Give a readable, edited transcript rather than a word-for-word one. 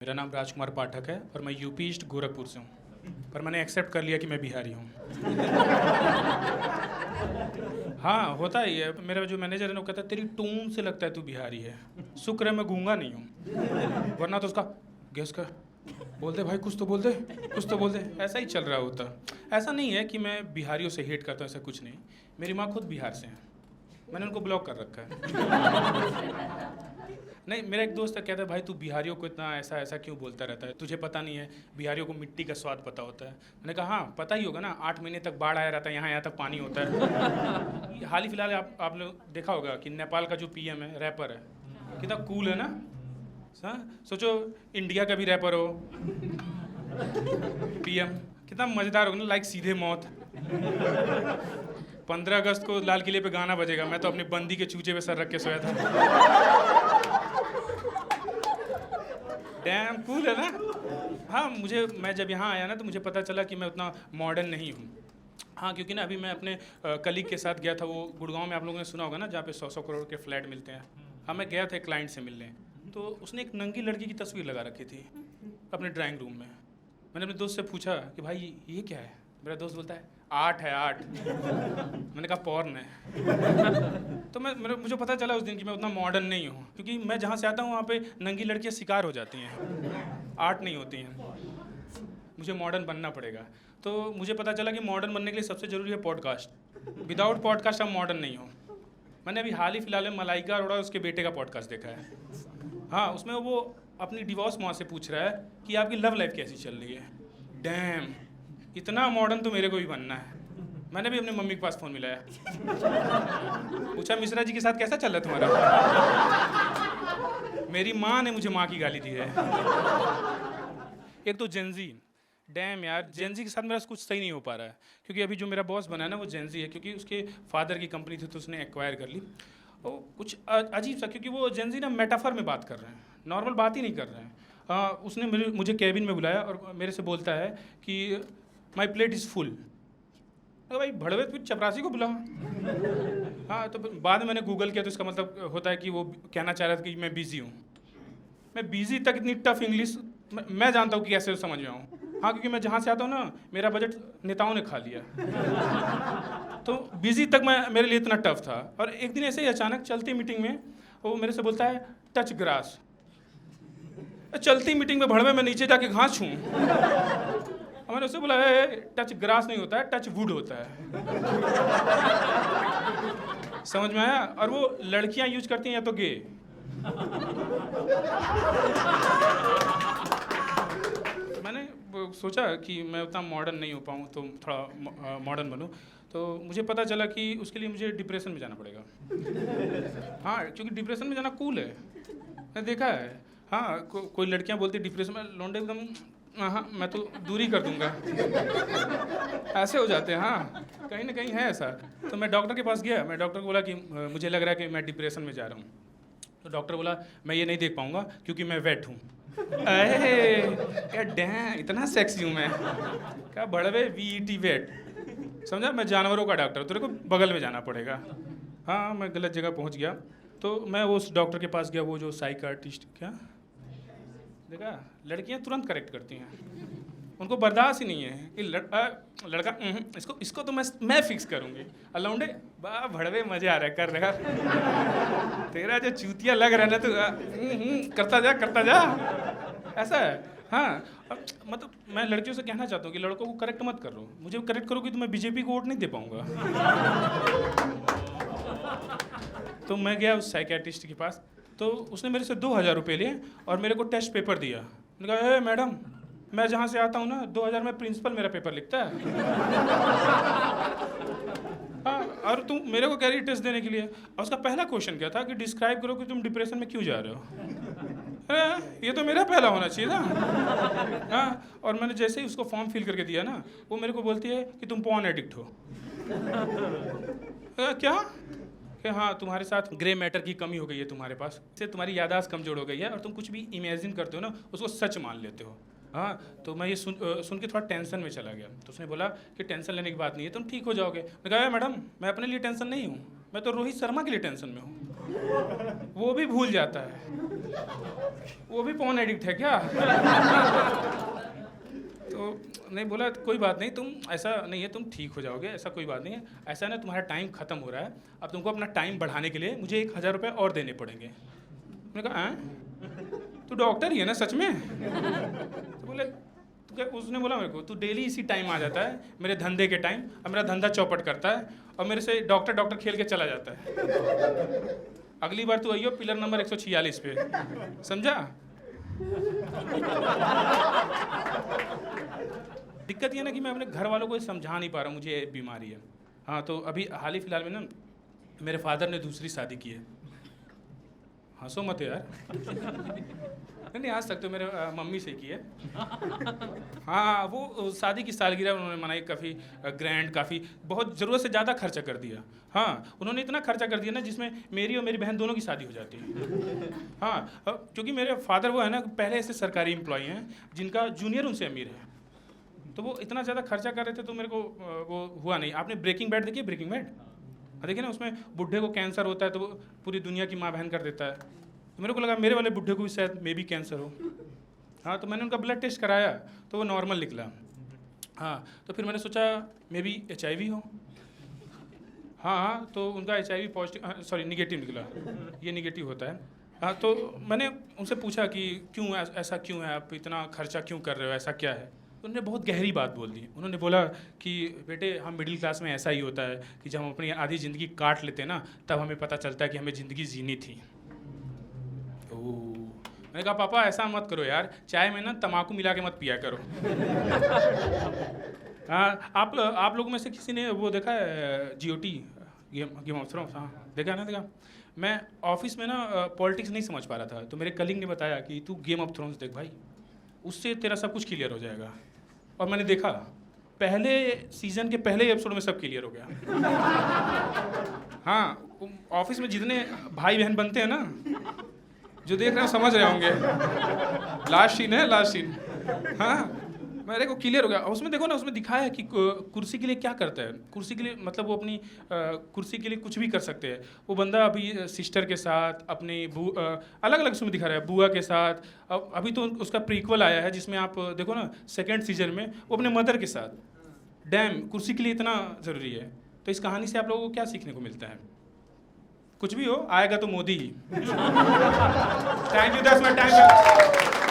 मेरा नाम राजकुमार पाठक है और मैं यूपी ईस्ट गोरखपुर से हूँ, पर मैंने एक्सेप्ट कर लिया कि मैं बिहारी हूँ। हाँ, होता ही है। मेरा जो मैनेजर है ना, वो कहता है तेरी टोन से लगता है तू बिहारी है। शुक्र है मैं गूंगा नहीं हूँ, वरना तो उसका गेस कर, बोल दे भाई, कुछ तो बोल दे, कुछ तो बोल दे। ऐसा ही चल रहा होता। ऐसा नहीं है कि मैं बिहारियों से हेट करता हूँ, ऐसा कुछ नहीं। मेरी माँ खुद बिहार से है, मैंने उनको ब्लॉक कर रखा है। नहीं, मेरा एक दोस्त है, कहता है भाई तू बिहारियों को इतना ऐसा ऐसा क्यों बोलता रहता है, तुझे पता नहीं है बिहारियों को मिट्टी का स्वाद पता होता है। मैंने कहा हाँ पता ही होगा ना, 8 महीने तक बाढ़ आया रहता है, यहाँ तक पानी होता है। हाल ही फिलहाल आप लोग देखा होगा कि नेपाल का जो पीएम है रैपर है, कितना कूल है ना। हाँ, सोचो इंडिया का भी रैपर हो पीएम, कितना मज़ेदार होगा ना, लाइक सीधे मौत। 15 अगस्त को लाल किले पे गाना बजेगा, मैं तो अपनी बंदी के चूचे पे सर रख के सोया था। डैम कूल है ना। हाँ, मैं जब यहाँ आया ना तो मुझे पता चला कि मैं उतना मॉडर्न नहीं हूँ। हाँ, क्योंकि ना अभी मैं अपने कलीग के साथ गया था, वो गुड़गांव में, आप लोगों ने सुना होगा ना, जहाँ पे 100 करोड़ के फ्लैट मिलते हैं। हाँ, मैं गया था एक क्लाइंट से मिलने, तो उसने एक नंगी लड़की की तस्वीर लगा रखी थी अपने ड्राइंग रूम में। मैंने अपने दोस्त से पूछा कि भाई ये क्या है। मेरा दोस्त बोलता है आर्ट है, आर्ट। मैंने कहा पॉर्न है। तो मुझे पता चला उस दिन कि मैं उतना मॉडर्न नहीं हूँ, क्योंकि मैं जहाँ से आता हूँ वहाँ पे नंगी लड़कियाँ शिकार हो जाती हैं, आर्ट नहीं होती हैं। मुझे मॉडर्न बनना पड़ेगा। तो मुझे पता चला कि मॉडर्न बनने के लिए सबसे ज़रूरी है पॉडकास्ट। विदाउट पॉडकास्ट हम मॉडर्न नहीं हो। मैंने अभी हाल ही फिलहाल में मलाइका अरोड़ा उसके बेटे का पॉडकास्ट देखा है। हाँ, उसमें वो अपनी डिवोर्स माँ से पूछ रहा है कि आपकी लव लाइफ कैसी चल रही है। डैम, इतना मॉडर्न तो मेरे को भी बनना है। मैंने भी अपनी मम्मी के पास फ़ोन मिलाया, पूछा मिश्रा जी के साथ कैसा चल रहा है तुम्हारा। मेरी माँ ने मुझे माँ की गाली दी है। एक तो जेंजी, डैम यार, जेंजी के साथ मेरा कुछ सही नहीं हो पा रहा है, क्योंकि अभी जो मेरा बॉस बना है ना वो जेंजी है, क्योंकि उसके फादर की कंपनी थी तो उसने एक्वायर कर ली। वो कुछ अजीब सा, क्योंकि वो जेंजी ना मेटाफर में बात कर रहे हैं, नॉर्मल बात ही नहीं कर रहे हैं। उसने मुझे केबिन में बुलाया और मेरे से बोलता है कि माई प्लेट इज़ फुल। अरे भाई भड़वे, तू चपरासी को बुला। हाँ, तो बाद में मैंने गूगल किया तो इसका मतलब होता है कि वो कहना चाह रहा था कि मैं बिज़ी हूँ। मैं बिज़ी तक इतनी टफ इंग्लिश मैं जानता हूँ कि कैसे समझ में आऊँ। हाँ, क्योंकि मैं जहाँ से आता हूँ ना, मेरा बजट नेताओं ने खा लिया। तो बिज़ी तक मेरे लिए इतना टफ था। और एक दिन ऐसे ही अचानक चलती मीटिंग में वो मेरे से बोलता है टच ग्रास। चलती मीटिंग में भड़वे में नीचे जाके घास छूँ। मैंने उससे बोला है टच ग्रास नहीं होता है, टच वुड होता है। समझ में आया। और वो लड़कियां यूज करती हैं या तो गे। मैंने सोचा कि मैं उतना मॉडर्न नहीं हो पाऊँ तो थोड़ा मॉडर्न बनूँ, तो मुझे पता चला कि उसके लिए मुझे डिप्रेशन में जाना पड़ेगा। हाँ, क्योंकि डिप्रेशन में जाना कूल है, मैंने देखा है। हाँ, कोई लड़कियां बोलती है डिप्रेशन में, लौंडे एकदम हाँ मैं तो दूरी कर दूंगा, ऐसे हो जाते हैं। हाँ, कहीं ना कहीं है ऐसा। तो मैं डॉक्टर के पास गया, मैं डॉक्टर को बोला कि मुझे लग रहा है कि मैं डिप्रेशन में जा रहा हूँ। तो डॉक्टर बोला मैं ये नहीं देख पाऊँगा क्योंकि मैं वेट हूँ। अरे क्या डैम, इतना सेक्सी हूँ मैं, क्या बड़वे VET वेट, समझा। मैं जानवरों का डॉक्टर, तेरे को बगल में जाना पड़ेगा। हाँ, मैं गलत जगह पहुँच गया। तो मैं उस डॉक्टर के पास गया, वो जो साइकाट्रिस्ट, क्या देखा, लड़कियां तुरंत करेक्ट करती हैं, उनको बर्दाश्त ही नहीं है कि लड़का इसको तो मैं फिक्स करूँगी। लौंडे बा भड़वे मजे आ रहा है, कर रहा तेरा जो चूतिया लग रहा है ना, तो करता जा ऐसा है। हाँ, मतलब मैं लड़कियों से कहना चाहता हूँ कि लड़कों को करेक्ट मत करो, मुझे करेक्ट करोगी तो मैं बीजेपी को वोट नहीं दे पाऊँगा। तो मैं गया उस साइकियाट्रिस्ट के पास, तो उसने मेरे से 2000 रुपये लिए और मेरे को टेस्ट पेपर दिया। मैंने कहा मैडम, मैं जहाँ से आता हूँ ना 2000 में प्रिंसिपल मेरा पेपर लिखता है। हाँ, और तुम मेरे को कह रही टेस्ट देने के लिए। और उसका पहला क्वेश्चन क्या था कि डिस्क्राइब करो कि तुम डिप्रेशन में क्यों जा रहे हो। ये तो मेरा पहला होना चाहिए ना। हाँ, और मैंने जैसे ही उसको फॉर्म फिल करके दिया ना, वो मेरे को बोलती है कि तुम पॉर्न एडिक्ट हो। क्या कि हाँ, तुम्हारे साथ ग्रे मैटर की कमी हो गई है तुम्हारे पास, इससे तुम्हारी याददाश्त कमजोर हो गई है और तुम कुछ भी इमेजिन करते हो ना उसको सच मान लेते हो। हाँ, तो मैं ये सुन के थोड़ा टेंशन में चला गया। तो उसने बोला कि टेंशन लेने की बात नहीं है, तुम ठीक हो जाओगे। मैं कहा मैडम, मैं अपने लिए टेंशन नहीं हूँ, मैं तो रोहित शर्मा के लिए टेंशन में हूँ। वो भी भूल जाता है, वो भी पॉर्न एडिक्ट है क्या? तो नहीं, बोला कोई बात नहीं, तुम ऐसा नहीं है, तुम ठीक हो जाओगे, ऐसा कोई बात नहीं है, ऐसा ना तुम्हारा टाइम खत्म हो रहा है, अब तुमको अपना टाइम बढ़ाने के लिए मुझे 1000 रुपये और देने पड़ेंगे। मैंने कहा तू डॉक्टर ही है ना सच में? तो बोले उसने बोला मेरे को, तू डेली इसी टाइम आ जाता है मेरे धंधे के टाइम, अब मेरा धंधा चौपट करता है और मेरे से डॉक्टर खेल के चला जाता है। अगली बार तू आइयो पिलर नंबर 146 पे, समझा? दिक्कत ये ना कि मैं अपने घर वालों को समझा नहीं पा रहा हूँ मुझे ये बीमारी है। हाँ, तो अभी हाल ही फिलहाल में ना मेरे फादर ने दूसरी शादी की है। हंसो मत यार। नहीं हंस सकते हो, मेरे मम्मी से की है। हाँ, वो शादी की सालगिरह उन्होंने मनाई, काफ़ी ग्रैंड, काफ़ी बहुत ज़रूरत से ज़्यादा खर्चा कर दिया। हाँ, उन्होंने इतना खर्चा कर दिया ना जिसमें मेरी और मेरी बहन दोनों की शादी हो जाती है। हाँ, क्योंकि मेरे फादर वो है ना पहले से सरकारी एम्प्लॉय हैं जिनका जूनियर उनसे अमीर है, तो वो इतना ज़्यादा खर्चा कर रहे थे तो मेरे को वो हुआ नहीं। आपने ब्रेकिंग बैड देखी? ब्रेकिंग बैड देखिए ना, उसमें बुढ़े को कैंसर होता है तो वो पूरी दुनिया की माँ बहन कर देता है। तो मेरे को लगा मेरे वाले बुढ़े को भी शायद मे भी कैंसर हो। हाँ, तो मैंने उनका ब्लड टेस्ट कराया तो वो नॉर्मल निकला। हाँ, तो फिर मैंने सोचा मे भी HIV हो। हाँ, तो उनका HIV पॉजिटिव, सॉरी निगेटिव निकला, ये निगेटिव होता है। हाँ, तो मैंने उनसे पूछा कि क्यों ऐसा क्यों है, आप इतना खर्चा क्यों कर रहे हो, ऐसा क्या है? उन्होंने बहुत गहरी बात बोल दी। उन्होंने बोला कि बेटे, हम मिडिल क्लास में ऐसा ही होता है कि जब हम अपनी आधी ज़िंदगी काट लेते हैं ना, तब हमें पता चलता है कि हमें ज़िंदगी जीनी थी। ओह, मैंने कहा पापा ऐसा मत करो यार, चाय में ना तम्बाकू मिला के मत पिया करो। हाँ, आप लोगों में से किसी ने वो देखा है GOT, गेम ऑफ थ्रोन्स? हाँ, देखा ना? देखा। मैं ऑफिस में ना पॉलिटिक्स नहीं समझ पा रहा था, तो मेरे कलीग ने बताया कि तू गेम ऑफ थ्रोन्स देख भाई, उससे तेरा सब कुछ क्लियर हो जाएगा। और मैंने देखा, पहले सीजन के पहले एपिसोड में सब क्लियर हो गया। हाँ, ऑफिस में जितने भाई बहन बनते हैं ना, जो देख रहे हैं समझ रहे होंगे। लास्ट सीन है, लास्ट सीन। हाँ, मेरे को क्लियर हो गया। उसमें देखो ना, उसमें दिखाया है कि कुर्सी के लिए क्या करता है। कुर्सी के लिए मतलब वो अपनी कुर्सी के लिए कुछ भी कर सकते हैं। वो बंदा अभी सिस्टर के साथ, अपनी अलग अलग उसमें दिखा रहा है, बुआ के साथ। अब अभी तो उसका प्रीक्वल आया है जिसमें आप देखो ना, सेकेंड सीजन में वो अपने मदर के साथ। डैम, कुर्सी के लिए इतना ज़रूरी है। तो इस कहानी से आप लोगों को क्या सीखने को मिलता है? कुछ भी हो, आएगा तो मोदी ही। Thank you, that's my time.